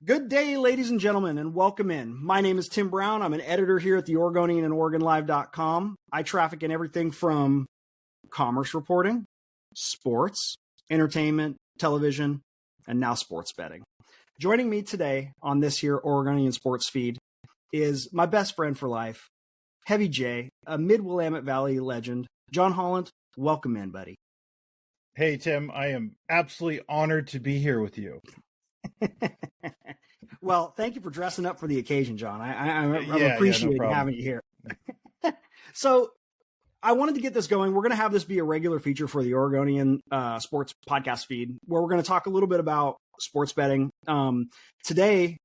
Good day, ladies and gentlemen, and welcome in. My name is Tim Brown. I'm an editor here at the Oregonian and OregonLive.com. I traffic in everything from commerce reporting, sports, entertainment, television, and now sports betting. Joining me today on this here Oregonian sports feed is my best friend for life, Heavy J, a mid-Willamette Valley legend. John Holland, welcome in, buddy. Hey, Tim, I am absolutely honored to be here with you. Well, thank you for dressing up for the occasion, John. I'm appreciating having you here. So I wanted to get this going. We're going to have this be a regular feature for the Oregonian sports podcast feed, where we're going to talk a little bit about sports betting. Today,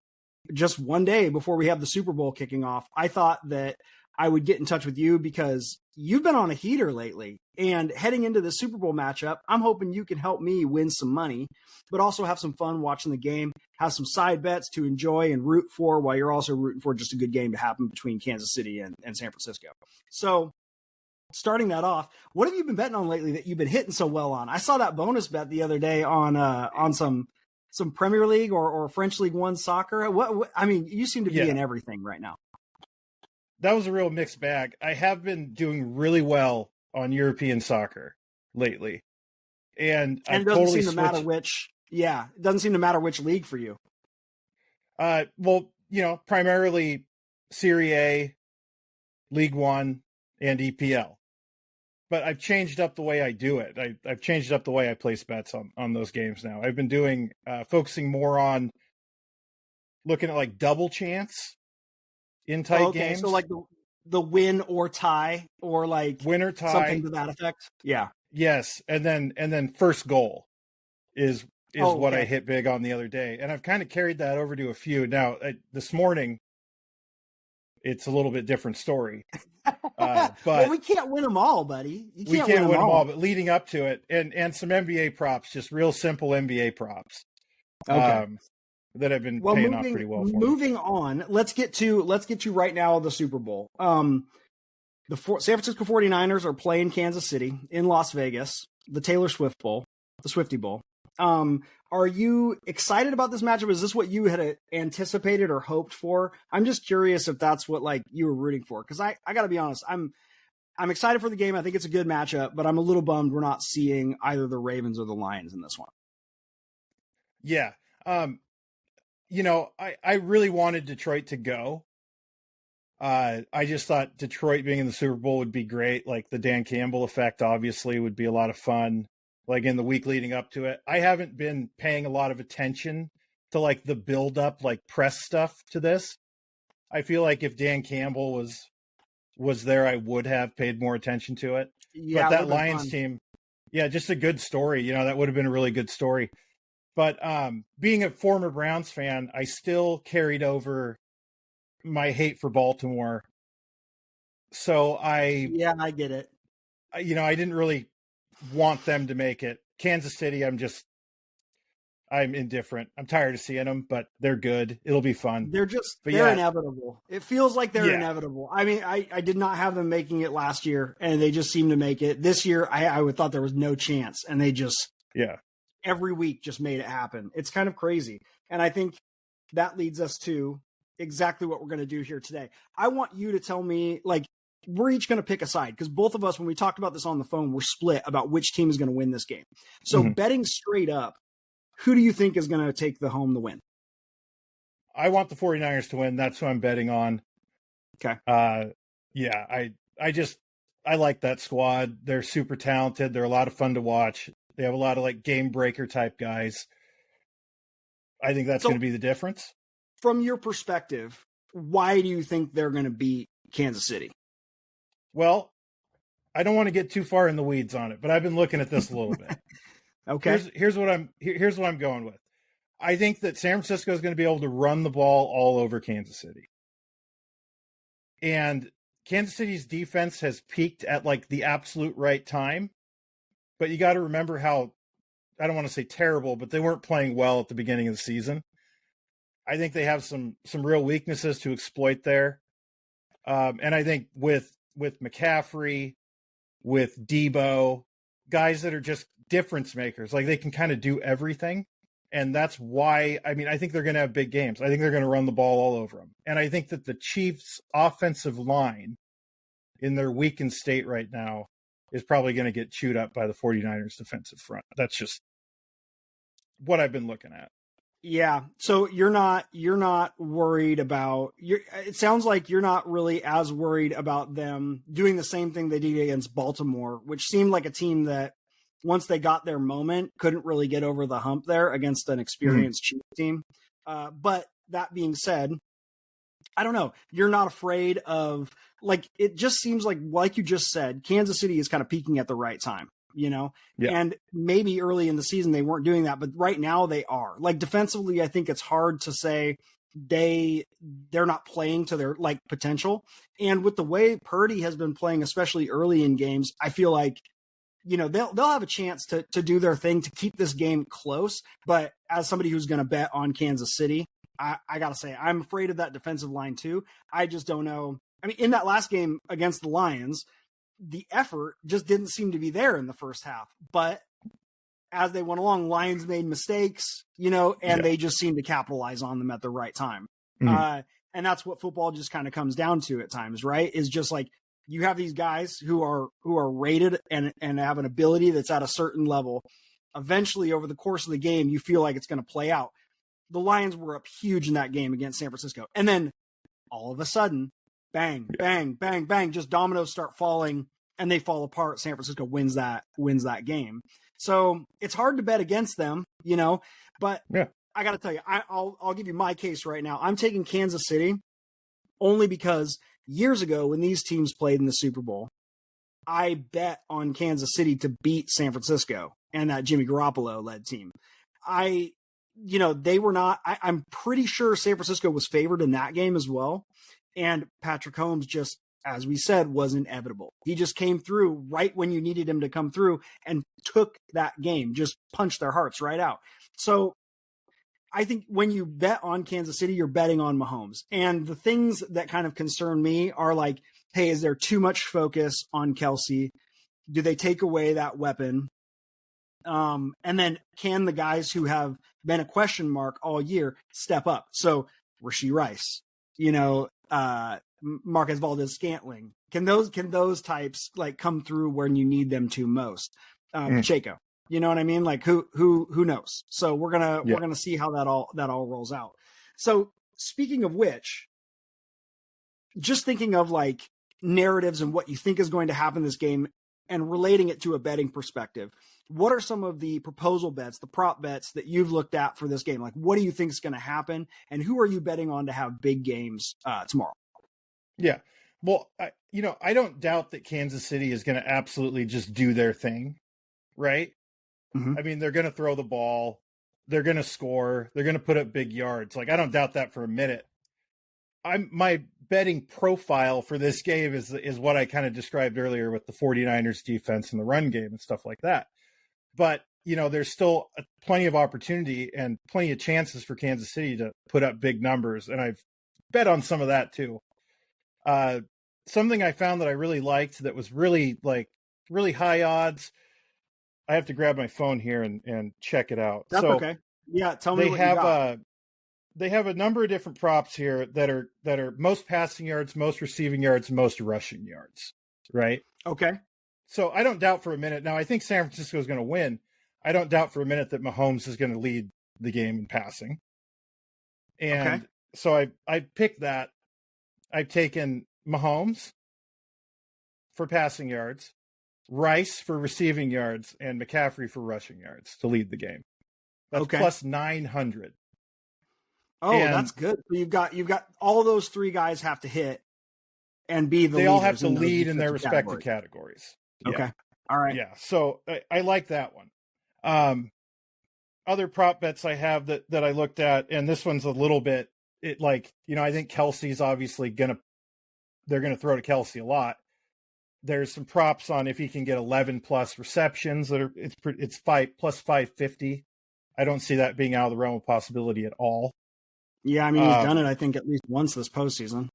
just one day before we have the Super Bowl kicking off, I thought that I would get in touch with you because you've been on a heater lately. And heading into the Super Bowl matchup, I'm hoping you can help me win some money, but also have some fun watching the game, have some side bets to enjoy and root for while you're also rooting for just a good game to happen between Kansas City and San Francisco. So starting that off, what have you been betting on lately that you've been hitting so well on? I saw that bonus bet the other day on some Premier League or French League One soccer. What I mean, you seem to be in everything right now. That was a real mixed bag. I have been doing really well on European soccer lately. And it doesn't seem to matter which, it doesn't seem to matter which league for you. Well, primarily Serie A, League One, and EPL. But I've changed up the way I do it. I've changed up the way I place bets on those games now. I've been doing, focusing more on looking at like double chance in tight games. So like the win or tie, or like win or tie, something to that effect. Yeah. Yes, and then first goal is what I hit big on the other day, and I've kind of carried that over to a few. Now this morning, it's a little bit different story. But well, we can't win them all, buddy. We can't win them all, but leading up to it, and some NBA props, just real simple NBA props. Okay. That have been paying off pretty well for me. Moving on, let's get to right now the Super Bowl. The San Francisco 49ers are playing Kansas City in Las Vegas, the Taylor Swift Bowl, the Swiftie Bowl. Are you excited about this matchup? Is this what you had anticipated or hoped for? I'm just curious if that's what like you were rooting for, because I got to be honest, I'm excited for the game. I think it's a good matchup, but I'm a little bummed we're not seeing either the Ravens or the Lions in this one. Yeah. I really wanted Detroit to go. I just thought Detroit being in the Super Bowl would be great. Like the Dan Campbell effect, obviously, would be a lot of fun. Like in the week leading up to it, I haven't been paying a lot of attention to like the build up, like press stuff to this. I feel like if Dan Campbell was there, I would have paid more attention to it. Yeah, but that Lions team, just a good story. That would have been a really good story. But being a former Browns fan, I still carried over my hate for Baltimore. So I get it. I didn't really want them to make it. Kansas City, I'm indifferent. I'm tired of seeing them, but they're good. It'll be fun. They're inevitable. It feels like they're inevitable. I mean, I did not have them making it last year, and they just seem to make it. This year, I would thought there was no chance, and they just every week just made it happen. It's kind of crazy. And I think that leads us to exactly what we're going to do here today. I want you to tell me, like, we're each going to pick a side, because both of us, when we talked about this on the phone, we're split about which team is going to win this game. So betting straight up, who do you think is going to take the win? I want the 49ers to win. That's who I'm betting on. Okay. I like that squad. They're super talented. They're a lot of fun to watch. They have a lot of like game breaker type guys. I think that's going to be the difference. From your perspective, why do you think they're going to beat Kansas City? Well, I don't want to get too far in the weeds on it, but I've been looking at this a little bit. Okay. Here's what I'm going with. I think that San Francisco is going to be able to run the ball all over Kansas City. And Kansas City's defense has peaked at like the absolute right time. But you got to remember how, I don't want to say terrible, but they weren't playing well at the beginning of the season. I think they have some real weaknesses to exploit there. And I think with McCaffrey, with Debo, guys that are just difference makers, like they can kind of do everything. And that's why, I mean, I think they're going to have big games. I think they're going to run the ball all over them. And I think that the Chiefs' offensive line in their weakened state right now is probably going to get chewed up by the 49ers defensive front. That's just what I've been looking at. Yeah. So you're not worried about it sounds like you're not really as worried about them doing the same thing they did against Baltimore, which seemed like a team that once they got their moment, couldn't really get over the hump there against an experienced Chiefs team. But that being said, I don't know. You're not afraid of, like, it just seems like you just said, Kansas City is kind of peaking at the right time, you know? Yeah. And maybe early in the season they weren't doing that, but right now they are. Like, defensively, I think it's hard to say they're not playing to their, like, potential. And with the way Purdy has been playing, especially early in games, I feel like, you know, they'll have a chance to do their thing to keep this game close. But as somebody who's going to bet on Kansas City, I got to say, I'm afraid of that defensive line too. I just don't know. I mean, in that last game against the Lions, the effort just didn't seem to be there in the first half. But as they went along, Lions made mistakes, you know, and they just seemed to capitalize on them at the right time. Mm-hmm. And that's what football just kind of comes down to at times, right? Is just like, you have these guys who are rated and have an ability that's at a certain level. Eventually, over the course of the game, you feel like it's going to play out. The Lions were up huge in that game against San Francisco. And then all of a sudden, bang, bang, bang, bang, just dominoes start falling and they fall apart. San Francisco wins that game. So it's hard to bet against them, you know, but I got to tell you, I'll give you my case right now. I'm taking Kansas City only because years ago when these teams played in the Super Bowl, I bet on Kansas City to beat San Francisco and that Jimmy Garoppolo led team. They were not, I'm pretty sure San Francisco was favored in that game as well. And Patrick Holmes just, as we said, was inevitable. He just came through right when you needed him to come through and took that game, just punched their hearts right out. So I think when you bet on Kansas City, you're betting on Mahomes. And the things that kind of concern me are like, hey, is there too much focus on Kelsey? Do they take away that weapon? And then can the guys who have been a question mark all year step up? So Rashee Rice, Marquez Valdez-Scantling, can those types like come through when you need them to most? Pacheco, you know what I mean? Like who knows? So we're gonna see how that all rolls out. So speaking of which, just thinking of like narratives and what you think is going to happen in this game and relating it to a betting perspective, what are some of the proposal bets, the prop bets that you've looked at for this game? Like, what do you think is going to happen, and who are you betting on to have big games tomorrow? Yeah, well, I don't doubt that Kansas City is going to absolutely just do their thing, right? Mm-hmm. I mean, they're going to throw the ball, they're going to score, they're going to put up big yards. Like, I don't doubt that for a minute. My betting profile for this game is what I kind of described earlier with the 49ers defense and the run game and stuff like that. But, there's still plenty of opportunity and plenty of chances for Kansas City to put up big numbers. And I've bet on some of that too. Something I found that I really liked that was really high odds. I have to grab my phone here and check it out. That's okay. Yeah. Tell me what you got. They have a number of different props here that are most passing yards, most receiving yards, most rushing yards. Right. Okay. So I don't doubt for a minute. Now I think San Francisco is going to win. I don't doubt for a minute that Mahomes is going to lead the game in passing. And so I picked that. I've taken Mahomes for passing yards, Rice for receiving yards, and McCaffrey for rushing yards to lead the game. That's plus 900. Oh, that's good. So you've got all those three guys have to hit and be the. They all have to lead in their respective categories. Okay. Yeah. All right. Yeah. So I like that one. Other prop bets I have that I looked at, and this one's a little bit I think Kelsey's obviously they're going to throw to Kelsey a lot. There's some props on if he can get 11 plus receptions it's plus 550. I don't see that being out of the realm of possibility at all. Yeah. I mean, he's done it, I think, at least once this postseason.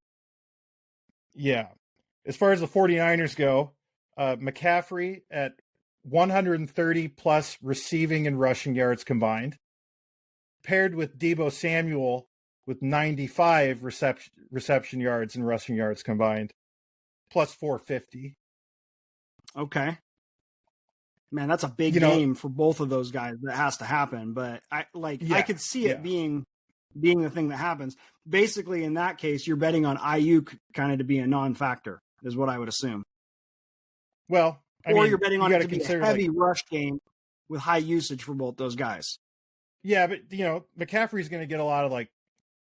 Yeah. As far as the 49ers go, McCaffrey at 130 plus receiving and rushing yards combined. paired with Deebo Samuel with 95 reception yards and rushing yards combined, plus 450. Okay. Man, that's a big game for both of those guys. That has to happen. But I could see it being the thing that happens. Basically, in that case, you're betting on Ayuk kind of to be a non-factor, is what I would assume. Well, you're betting on it to be a heavy rush game with high usage for both those guys. Yeah, but McCaffrey's going to get a lot of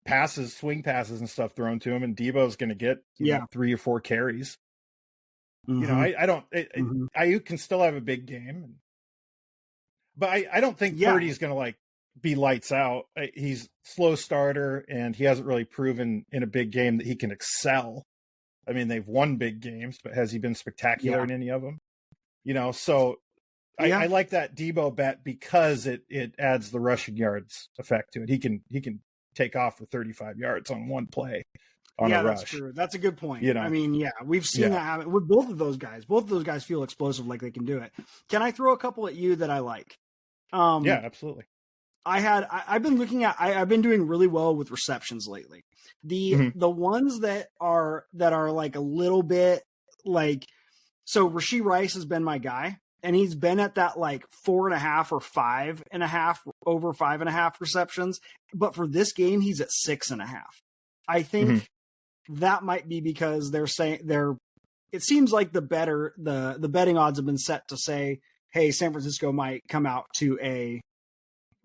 passes, swing passes and stuff thrown to him, and Deebo's going to get 3 or 4 carries. Mm-hmm. Ayuk can still have a big game, but I don't think Purdy's going to be lights out. He's slow starter, and he hasn't really proven in a big game that he can excel. I mean, they've won big games, but has he been spectacular in any of them? So I like that Deebo bet because it adds the rushing yards effect to it. He can take off for 35 yards on one play on a rush. That's true. That's a good point. I mean, we've seen that happen with both of those guys. Both of those guys feel explosive, like they can do it. Can I throw a couple at you that I like? Yeah, absolutely. I've been looking at, I've been doing really well with receptions lately. The ones that are a little bit so Rashee Rice has been my guy, and he's been at that 4.5 or 5.5 over 5.5 receptions. But for this game, he's at 6.5. I think that might be because they're saying it seems like the betting odds have been set to say, hey, San Francisco might jump out to a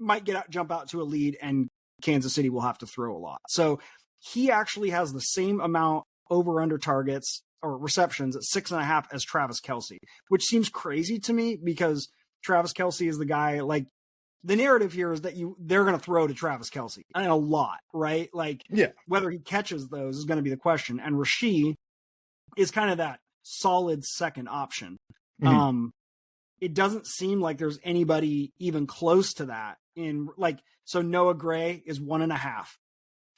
lead, and Kansas City will have to throw a lot. So he actually has the same amount over under targets or receptions at 6.5 as Travis Kelce, which seems crazy to me because Travis Kelce is the guy. The narrative here is that they're going to throw to Travis Kelce and a lot, right? Whether he catches those is going to be the question. And Rashee is kind of that solid second option. It doesn't seem like there's anybody even close to that so Noah Gray is 1.5,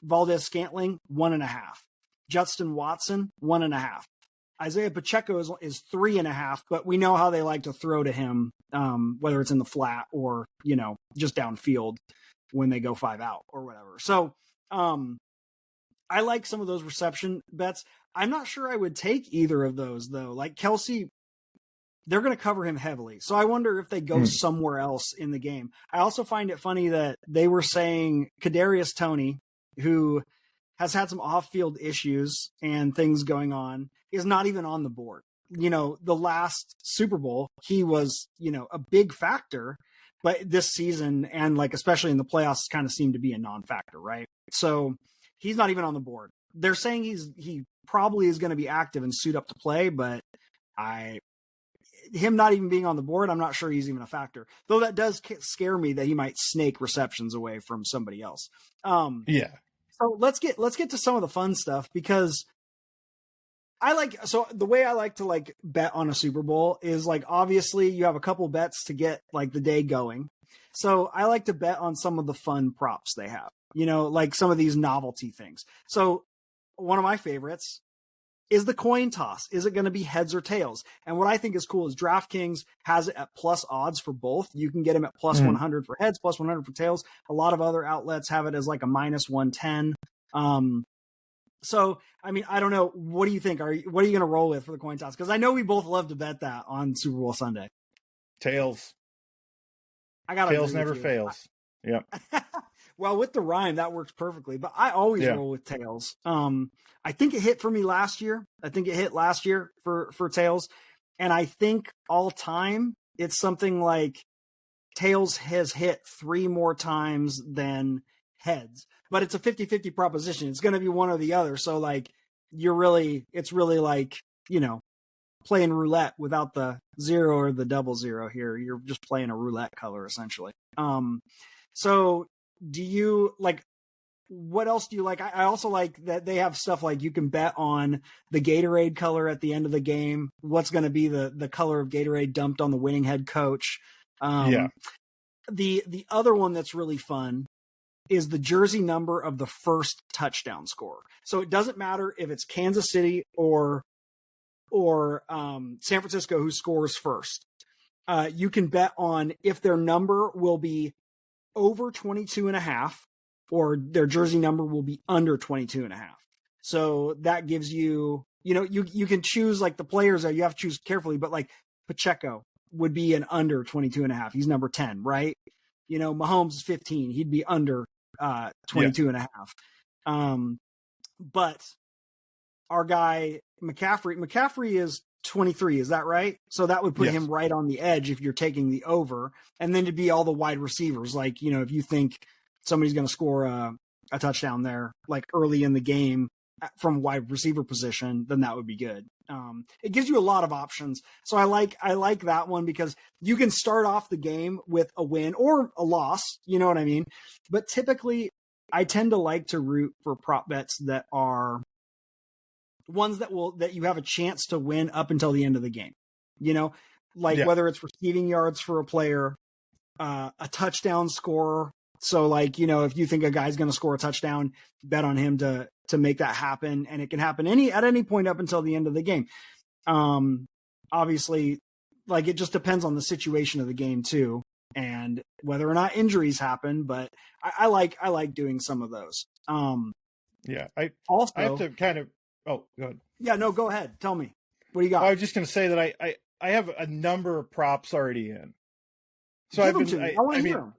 Valdez Scantling 1.5, Justin Watson 1.5, Isaiah Pacheco is 3.5, but we know how they like to throw to him, whether it's in the flat or, just downfield when they go 5 out or whatever. So I like some of those reception bets. I'm not sure I would take either of those though. Kelce, they're going to cover him heavily. So I wonder if they go somewhere else in the game. I also find it funny that they were saying Kadarius Toney, who has had some off-field issues and things going on, is not even on the board. The last Super Bowl, he was, a big factor, but this season and especially in the playoffs kind of seemed to be a non-factor, right? So he's not even on the board. They're saying he probably is going to be active and suit up to play, but him not even being on the board, I'm not sure he's even a factor. Though that does scare me that he might snake receptions away from somebody else. So let's get to some of the fun stuff, because the way I like to bet on a Super Bowl is obviously you have a couple bets to get the day going. So I like to bet on some of the fun props they have, some of these novelty things. So one of my favorites is the coin toss. Is it going to be heads or tails? And what I think is cool is DraftKings has it at plus odds for both. You can get them at plus 100 for heads, plus 100 for tails. A lot of other outlets have it as a minus 110. So, I mean, I don't know. What do you think? What are you going to roll with for the coin toss? Because I know we both love to bet that on Super Bowl Sunday. Tails. Tails never fails. Yeah. Well, with the rhyme, that works perfectly. But I always roll with tails. I think it hit for me last year. I think it hit last year for tails. And I think all time, it's something like tails has hit 3 more times than heads. But it's a 50-50 proposition. It's going to be one or the other. So it's really playing roulette without the 0 or the 00 here. You're just playing a roulette color essentially. So do you what else do you like? I also like that they have stuff you can bet on the Gatorade color at the end of the game. What's going to be the color of Gatorade dumped on the winning head coach. The other one that's really fun is the jersey number of the first touchdown scorer. So it doesn't matter if it's Kansas City or San Francisco who scores first. You can bet on if their number will be over 22.5, or their jersey number will be under 22.5. So that gives you, you can choose like the players that you have to choose carefully, but like Pacheco would be an under 22.5. He's number 10, right? Mahomes is 15. He'd be under 22.5. But our guy McCaffrey is 23. Is that right? So that would put him right on the edge if you're taking the over, and then to be all the wide receivers. Like, if you think somebody's going to score a touchdown there, like early in the game from wide receiver position, then that would be good. It gives you a lot of options. So I like that one because you can start off the game with a win or a loss. You know what I mean? But typically I tend to like to root for prop bets that are ones that you have a chance to win up until the end of the game. Whether it's receiving yards for a player, a touchdown scorer. So like, if you think a guy's going to score a touchdown, bet on him to make that happen. And it can happen at any point up until the end of the game. Obviously, like, it just depends on the situation of the game too, and whether or not injuries happen. But I like doing some of those. I have to kind of, go ahead. Yeah, no, go ahead. Tell me. What do you got? I was just going to say that I have a number of props already in. So I want to hear them.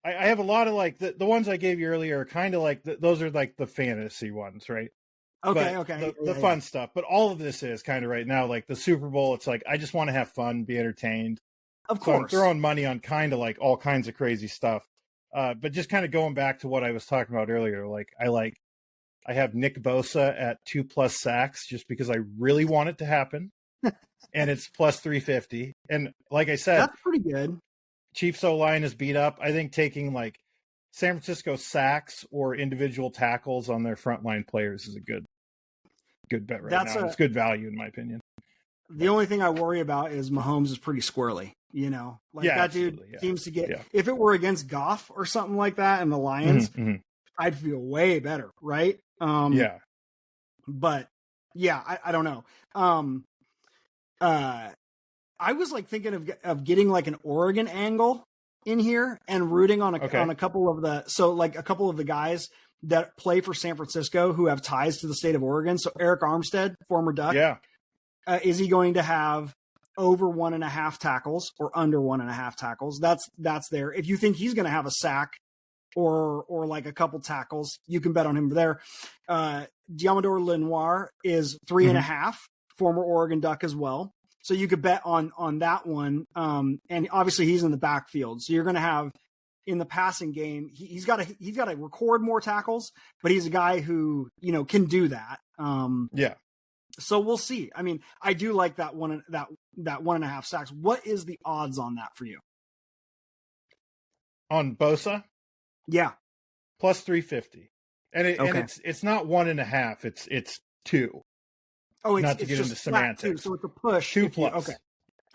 I have a lot of like the ones I gave you earlier are kind of like those are like the fantasy ones, right? Okay. The fun stuff. But all of this is kind of right now, like the Super Bowl, it's like I just want to have fun, be entertained. Of course. I'm throwing money on kind of like all kinds of crazy stuff. But just kind of going back to what I was talking about earlier, like I have Nick Bosa at 2+ sacks just because I really want it to happen. And it's plus 350. And like I said, that's pretty good. Chiefs O-line is beat up. I think taking like San Francisco sacks or individual tackles on their frontline players is a good bet right now. It's good value in my opinion. The only thing I worry about is Mahomes is pretty squirrely. That dude seems to get. If it were against Goff or something like that and the Lions, I'd feel way better, right? But yeah, I don't know. I was like thinking of getting like an Oregon angle in here and rooting on a couple of the guys that play for San Francisco who have ties to the state of Oregon. So Eric Armstead, former Duck. Yeah. Is he going to have over 1.5 tackles or under 1.5 tackles? That's there. If you think he's going to have a sack or like a couple tackles, you can bet on him there. Diamador Lenoir is 3.5, former Oregon Duck as well. So you could bet on that one. And obviously he's in the backfield. So you're going to have in the passing game, he's got to record more tackles, but he's a guy who, can do that. So we'll see. I mean, I do like that 1.5 sacks. What is the odds on that for you? On Bosa? Yeah. Plus 350. And it's not 1.5, it's 2. Oh, not to get into semantics. Too, so it's a push. 2+.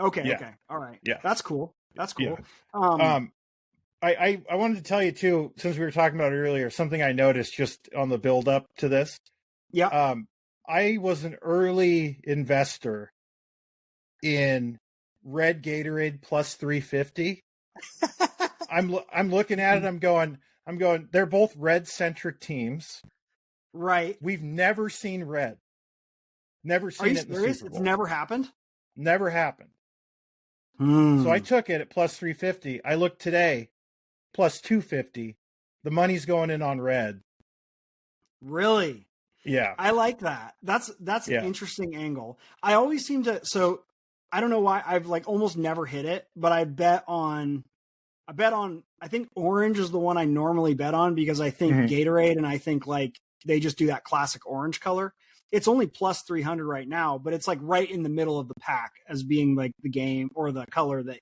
Okay. All right. Yeah. That's cool. Yeah. I wanted to tell you too, since we were talking about it earlier, something I noticed just on the build up to this. Yeah. I was an early investor in Red Gatorade plus 350. I'm looking at it. I'm going, they're both red centric teams. Right. We've never seen red. Never seen it in the Super Bowl. It's never happened? Never happened. So I took it at plus 350. I looked today, plus 250. The money's going in on red. Really? Yeah. I like that. That's an interesting angle. I always seem to, so I don't know why I've like almost never hit it, but I bet on, I think orange is the one I normally bet on because I think Gatorade and I think like they just do that classic orange color. It's only plus 300 right now, but it's like right in the middle of the pack as being like the game or the color that,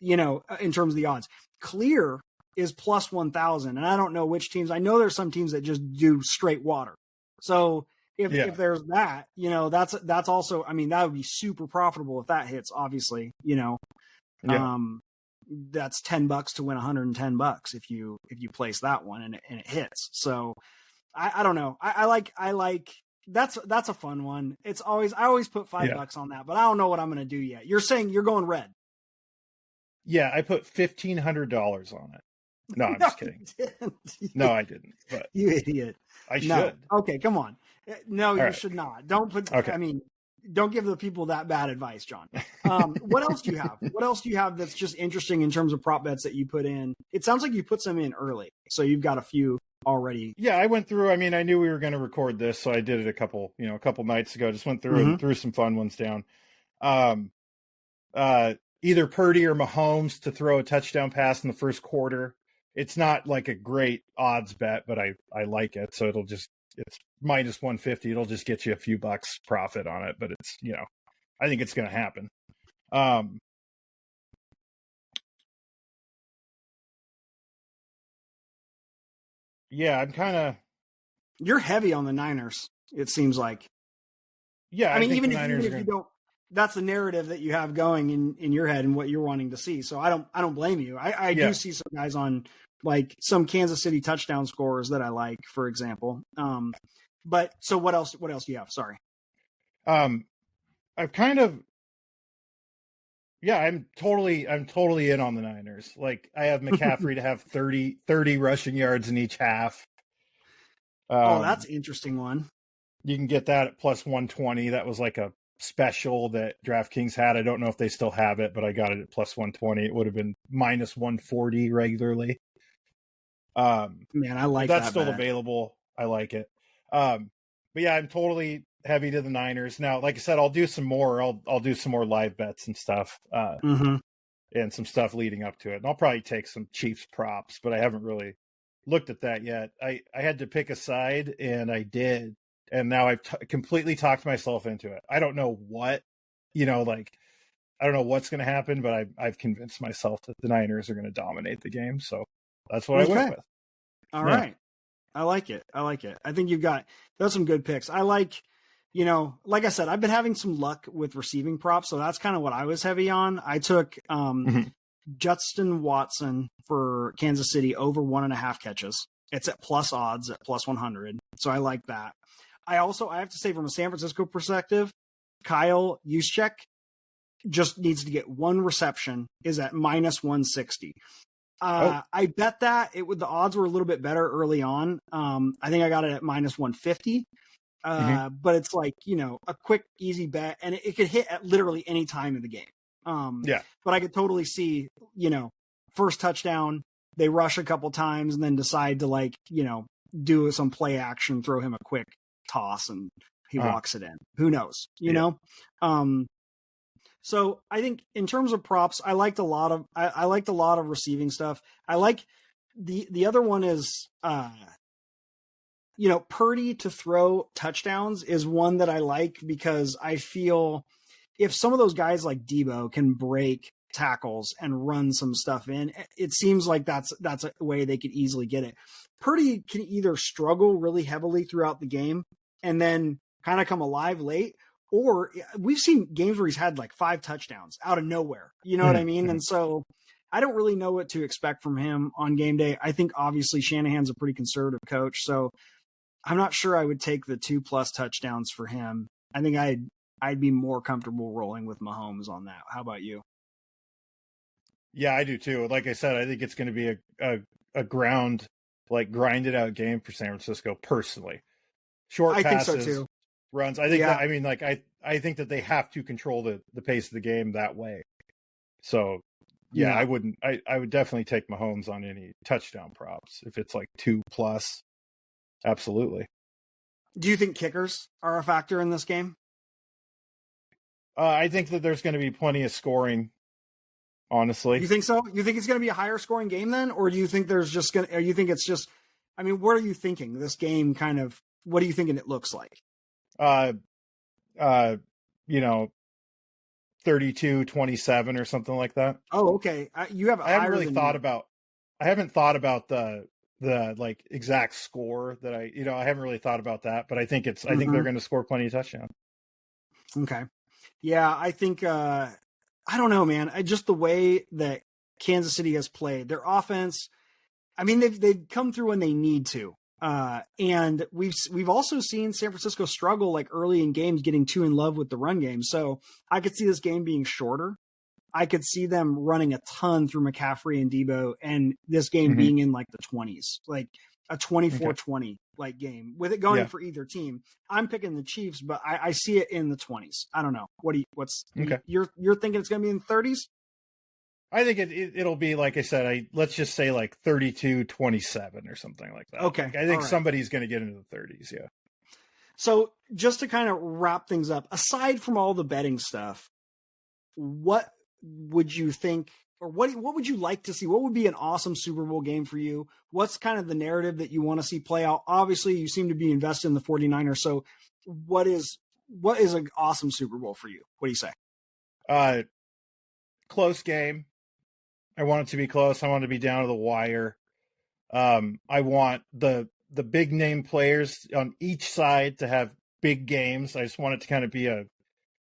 in terms of the odds. Clear is plus 1,000. And I don't know which teams. I know there's some teams that just do straight water. So if there's that, that's also, I mean, that would be super profitable if that hits, obviously, that's $10 to win $110 if you place that one and it hits. So I don't know. I like, that's a fun one. I always put $5 on that, but I don't know what I'm going to do yet. You're saying you're going red. Yeah. I put $1,500 on it. No, I'm just kidding. No, I didn't. But you idiot. I should. No. Okay, come on. No, you right. should not. Don't put. Okay. I mean, don't give the people that bad advice, John. What else do you have? What else do you have that's just interesting in terms of prop bets that you put in? It sounds like you put some in early, so you've got a few already. Yeah, I went through. I mean, I knew we were going to record this, so I did it a couple nights ago. Just went through and threw some fun ones down. Either Purdy or Mahomes to throw a touchdown pass in the first quarter. It's not like a great odds bet, but I like it. So it's minus 150. It'll just get you a few bucks profit on it, but it's, I think it's going to happen. Yeah, I'm kind of. You're heavy on the Niners, it seems like. Yeah, I mean, even if you don't, that's the narrative that you have going in your head and what you're wanting to see. So I don't blame you. I do see some guys on like some Kansas City touchdown scorers that I like, for example. But so what else do you have? Sorry. I've kind of. Yeah, I'm totally in on the Niners. Like I have McCaffrey to have 30 rushing yards in each half. That's an interesting one. You can get that at plus 120. That was like a special that DraftKings had. I don't know if they still have it, but I got it at plus 120. It would have been minus 140 regularly. Man, I like that's that still bet. available. I like it. But yeah, I'm totally heavy to the Niners. Now, like I said, I'll do some more. I'll do some more live bets and stuff. And some stuff leading up to it. And I'll probably take some Chiefs props, but I haven't really looked at that yet. I had to pick a side, and I did. And now I've completely talked myself into it. I don't know what, I don't know what's going to happen, but I've convinced myself that the Niners are going to dominate the game. So that's what I went with. All right. I like it. I think those some good picks. I like, like I said, I've been having some luck with receiving props. So that's kind of what I was heavy on. I took Justin Watson for Kansas City over 1.5 catches. It's at plus odds at plus 100. So I like that. I have to say from a San Francisco perspective, Kyle Juszczyk just needs to get one reception, is at minus 160. I bet that the odds were a little bit better early on. I think I got it at minus 150. But it's like, a quick, easy bet, and it could hit at literally any time in the game. But I could totally see, first touchdown, they rush a couple times and then decide to do some play action, throw him a quick toss, and he walks it in. Who knows, you know? So I think in terms of props, I liked a lot of receiving stuff. I like the other one is, Purdy to throw touchdowns is one that I like because I feel if some of those guys like Debo can break tackles and run some stuff in, it seems like that's a way they could easily get it. Purdy can either struggle really heavily throughout the game and then kind of come alive late, or we've seen games where he's had like 5 touchdowns out of nowhere. You know what I mean? And so I don't really know what to expect from him on game day. I think obviously Shanahan's a pretty conservative coach, so I'm not sure I would take the 2+ touchdowns for him. I think I'd be more comfortable rolling with Mahomes on that. How about you? Yeah, I do too. Like I said, I think it's going to be a grinded out game for San Francisco personally. Short passes, think so too. Runs. I think I think that they have to control the pace of the game that way. So I would definitely take Mahomes on any touchdown props if it's like 2+. Absolutely. Do you think kickers are a factor in this game? I think that there's going to be plenty of scoring. Honestly, you think so? You think it's going to be a higher scoring game then, or do you think there's just going to? Or you think it's just? I mean, what are you thinking? This game kind of. What are you thinking it looks like? 32-27 or something like that. Oh, okay. You have. I haven't really thought about. I haven't thought about the like exact score that I haven't really thought about that, but I think I think they're going to score plenty of touchdowns. Okay. Yeah, I think. I don't know, man. Just the way that Kansas City has played their offense. I mean, they've come through when they need to. And we've also seen San Francisco struggle like early in games, getting too in love with the run game. So I could see this game being shorter. I could see them running a ton through McCaffrey and Debo, and this game being in like the 20s, like a 24-20 like game with it going for either team. I'm picking the Chiefs, but I see it in the 20s. I don't know. You're thinking it's going to be in the 30s? I think it'll be, like I said, let's just say like 32-27 or something like that. Okay. Like, I think somebody's going to get into the 30s. Yeah. So just to kind of wrap things up, aside from all the betting stuff, what would you think, or what would you like to see? What would be an awesome Super Bowl game for you? What's kind of the narrative that you want to see play out? Obviously, you seem to be invested in the 49ers. So what is an awesome Super Bowl for you? What do you say? Close game. I want it to be close. I want it to be down to the wire. I want the big name players on each side to have big games. I just want it to kind of be a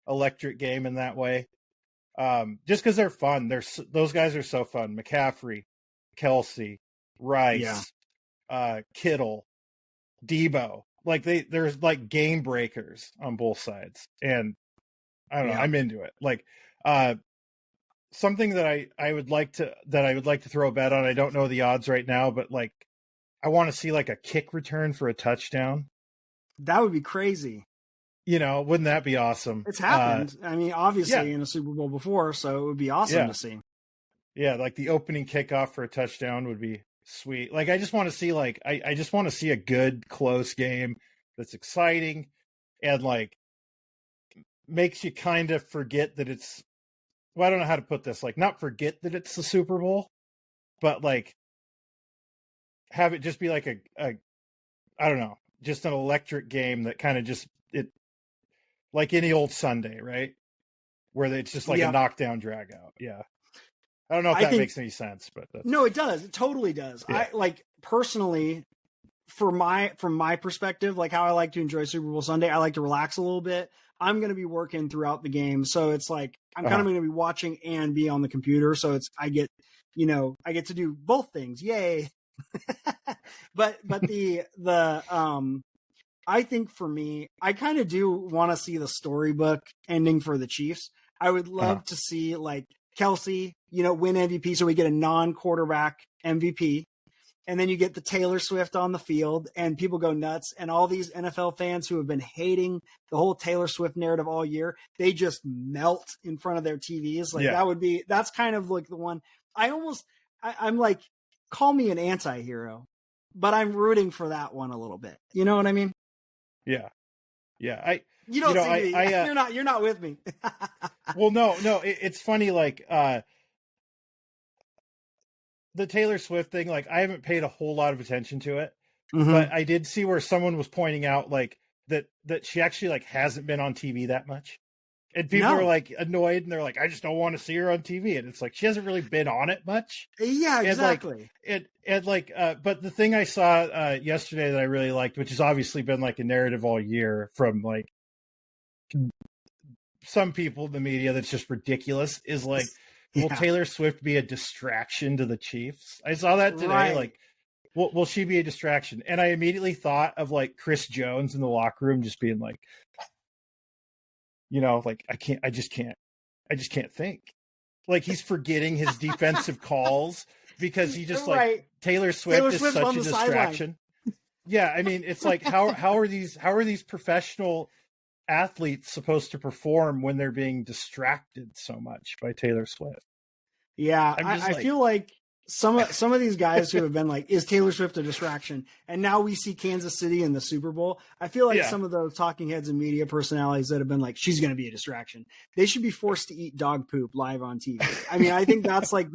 electric game in that way. Just because they're fun. Those guys are so fun. McCaffrey, Kelsey, Rice, Kittle, Debo. Like there's like game breakers on both sides. And I don't know, I'm into it. Like something that I would like to throw a bet on. I don't know the odds right now, but like I want to see like a kick return for a touchdown. That would be crazy. Wouldn't that be awesome? It's happened. I mean, obviously in a Super Bowl before, so it would be awesome to see. Yeah, like the opening kickoff for a touchdown would be sweet. Like I just want to see I just want to see a good close game that's exciting and like makes you kind of forget that it's, well, I don't know how to put this, like not forget that it's the Super Bowl, but like have it just be like a I don't know, just an electric game that kind of just like any old Sunday, right? Where it's just like a knockdown drag out. Yeah. I don't know if that makes any sense, but no, it does. It totally does. Yeah. I like personally, from my perspective, like how I like to enjoy Super Bowl Sunday, I like to relax a little bit. I'm going to be working throughout the game. So it's like, I'm kind of going to be watching and be on the computer. So I get to do both things. Yay. but I think for me, I kind of do want to see the storybook ending for the Chiefs. I would love to see like Kelsey, win MVP. So we get a non-quarterback MVP. And then you get the Taylor Swift on the field and people go nuts. And all these NFL fans who have been hating the whole Taylor Swift narrative all year, they just melt in front of their TVs. Like that's kind of like the one I'm like, call me an anti-hero, but I'm rooting for that one a little bit. You know what I mean? Yeah. Yeah. You're not with me. Well, no, it's funny. Like, the Taylor Swift thing, like I haven't paid a whole lot of attention to it, but I did see where someone was pointing out like that she actually like hasn't been on TV that much. And people are like annoyed and they're like, I just don't want to see her on TV. And it's like, she hasn't really been on it much. Yeah, exactly. But the thing I saw yesterday that I really liked, which has obviously been like a narrative all year from like some people in the media that's just ridiculous, is like, will Taylor Swift be a distraction to the Chiefs? I saw that today. Right. Like, will she be a distraction? And I immediately thought of like Chris Jones in the locker room just being like, like I just can't think. Like he's forgetting his defensive calls because he just like Taylor Swift is such a distraction. Yeah, I mean, it's like how are these professional athletes supposed to perform when they're being distracted so much by Taylor Swift? Yeah, I feel like some of these guys who have been like, is Taylor Swift a distraction? And now we see Kansas City in the Super Bowl. I feel like some of those talking heads and media personalities that have been like, she's going to be a distraction, they should be forced to eat dog poop live on TV. I mean, I think that's like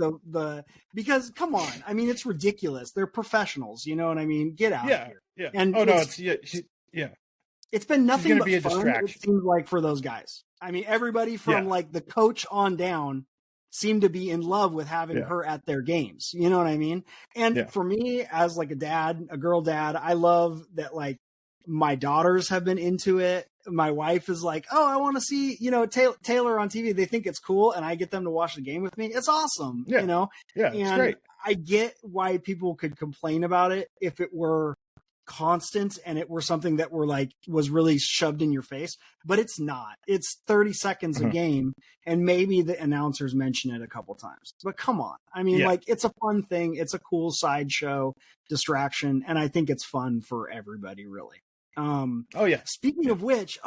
because come on, I mean, it's ridiculous. They're professionals. You know what I mean? Get out of here. Yeah. And it's been nothing but fun, it seems like, for those guys. I mean, everybody from like the coach on down seem to be in love with having her at their games. You know what I mean? And for me, as like a girl dad, I love that like my daughters have been into it. My wife is like, oh, I want to see, Taylor on TV. They think it's cool. And I get them to watch the game with me. It's awesome. Yeah. Yeah, it's great. I get why people could complain about it if it were constant and it were something that were like was really shoved in your face, but it's not. It's 30 seconds a game, and maybe the announcers mention it a couple times. But come on. I mean, like, it's a fun thing. It's a cool sideshow distraction, and I think it's fun for everybody, really. Speaking of which,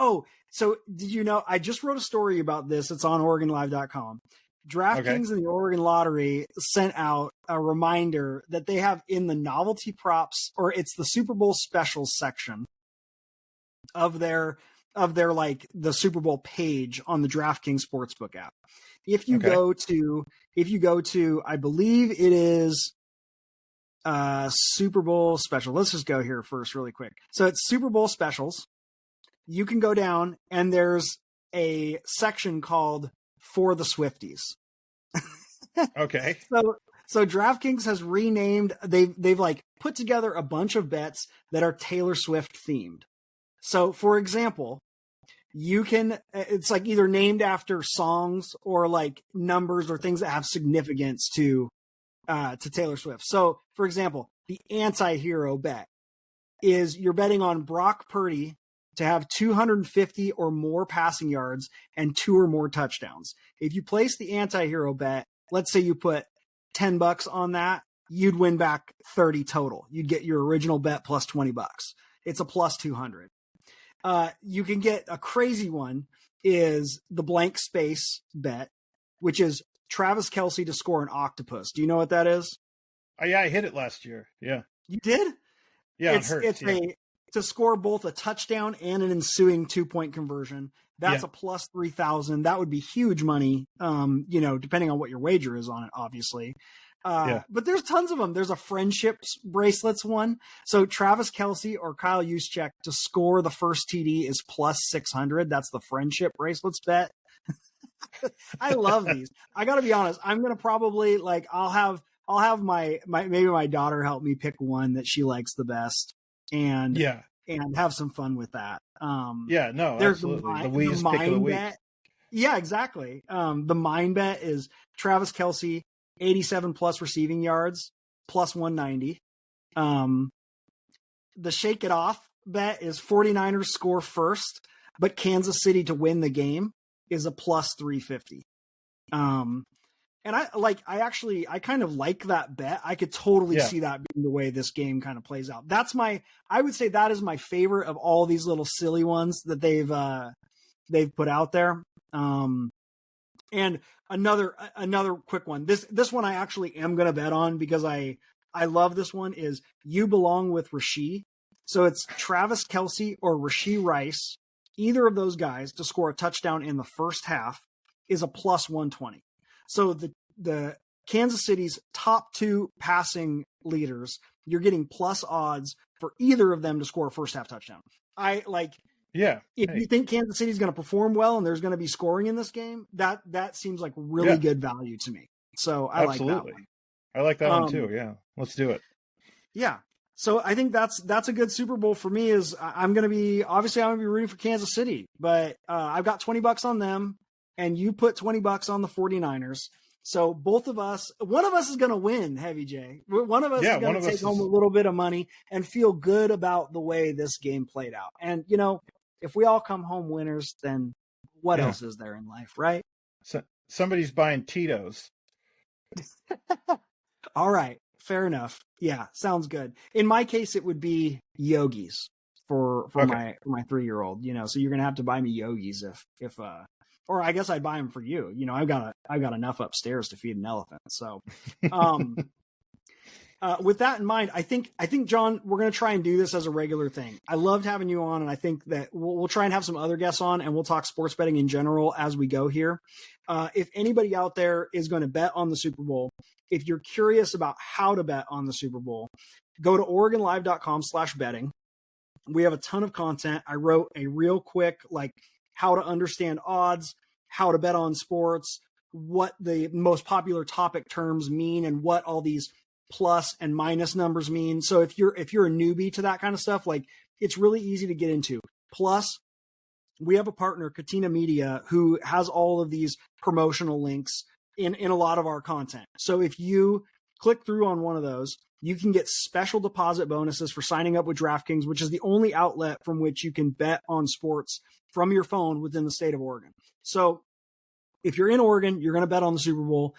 so did you know, I just wrote a story about this. It's on OregonLive.com. DraftKings and the Oregon Lottery sent out a reminder that they have in the novelty props, or it's the Super Bowl specials section of their like the Super Bowl page on the DraftKings Sportsbook app. If you go to, I believe it is Super Bowl special. Let's just go here first really quick. So it's Super Bowl specials. You can go down and there's a section called For the Swifties. Okay. So DraftKings has renamed, they've like put together a bunch of bets that are Taylor Swift themed. So for example, you can, it's like either named after songs or like numbers or things that have significance to Taylor Swift. So for example, the anti-hero bet is you're betting on Brock Purdy to have 250 or more passing yards and 2 or more touchdowns. If you place the anti-hero bet, let's say you put $10 on that, you'd win back 30 total. You'd get your original bet plus $20. It's a plus 200. You can get a crazy one is the blank space bet, which is Travis Kelce to score an octopus. Do you know what that is? Yeah, I hit it last year. Yeah. You did? Yeah, it's to score both a touchdown and an ensuing 2-point conversion. That's a plus 3,000. That would be huge money, depending on what your wager is on it, obviously. But there's tons of them. There's a friendships bracelets one. So Travis Kelce or Kyle Juszczyk to score the first TD is plus 600. That's the friendship bracelets bet. I love these. I got to be honest. I'm going to probably I'll have my maybe my daughter help me pick one that she likes the best. And have some fun with that. There's absolutely. The Wee's pick of the week. Bet. Yeah, exactly. The mine bet is Travis Kelce, 87 plus receiving yards, plus 190. The shake it off bet is 49ers score first, but Kansas City to win the game is a plus 350. And I kind of like that bet. I could totally see that being the way this game kind of plays out. I would say that is my favorite of all these little silly ones that they've put out there. And another quick one. This one I actually am going to bet on because I love this one is You Belong with Rashee. So it's Travis Kelce or Rashee Rice. Either of those guys to score a touchdown in the first half is a plus 120. So the Kansas City's top 2 passing leaders, you're getting plus odds for either of them to score a first half touchdown. If you think Kansas City's going to perform well and there's going to be scoring in this game, that seems like really good value to me. So I like that one. I like that one too. Yeah. Let's do it. Yeah. So I think that's a good Super Bowl for me is I'm going to be rooting for Kansas City, but I've got $20 on them and you put $20 on the 49ers. So both of us, one of us is going to win, Heavy J. One of us is going to take home a little bit of money and feel good about the way this game played out. And, if we all come home winners, then what else is there in life, right? So somebody's buying Tito's. All right. Fair enough. Yeah. Sounds good. In my case, it would be Yogi's for my 3-year-old, so you're going to have to buy me Yogi's if or I guess I'd buy them for you. I've got enough upstairs to feed an elephant. So, with that in mind, I think John, we're going to try and do this as a regular thing. I loved having you on, and I think that we'll try and have some other guests on, and we'll talk sports betting in general as we go here. If anybody out there is going to bet on the Super Bowl, if you're curious about how to bet on the Super Bowl, go to OregonLive.com/betting. We have a ton of content. I wrote a real quick, how to understand odds, how to bet on sports, what the most popular topic terms mean, and what all these plus and minus numbers mean. So if you're a newbie to that kind of stuff, it's really easy to get into. Plus, we have a partner, Katina Media, who has all of these promotional links in a lot of our content. So if you click through on one of those. You can get special deposit bonuses for signing up with DraftKings, which is the only outlet from which you can bet on sports from your phone within the state of Oregon. So if you're in Oregon, you're going to bet on the Super Bowl.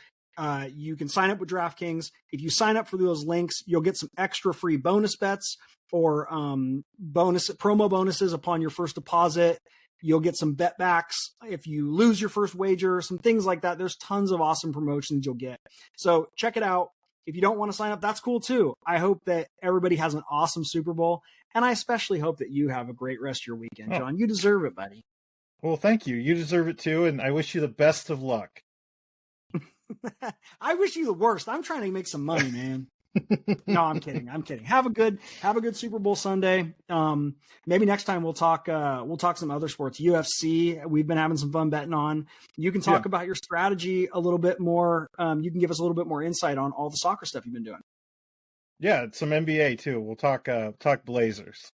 You can sign up with DraftKings. If you sign up for those links, you'll get some extra free bonus bets or promo bonuses upon your first deposit. You'll get some bet backs if you lose your first wager, some things like that. There's tons of awesome promotions you'll get. So check it out. If you don't want to sign up, that's cool too. I hope that everybody has an awesome Super Bowl, and I especially hope that you have a great rest of your weekend, John. You deserve it, buddy. Well, thank you. You deserve it too, and I wish you the best of luck. I wish you the worst. I'm trying to make some money, man. No, I'm kidding. Have a good Super Bowl Sunday. Maybe next time we'll talk some other sports. UFC, we've been having some fun betting on. You can talk about your strategy a little bit more. You can give us a little bit more insight on all the soccer stuff you've been doing. Yeah, some NBA too. We'll talk Blazers.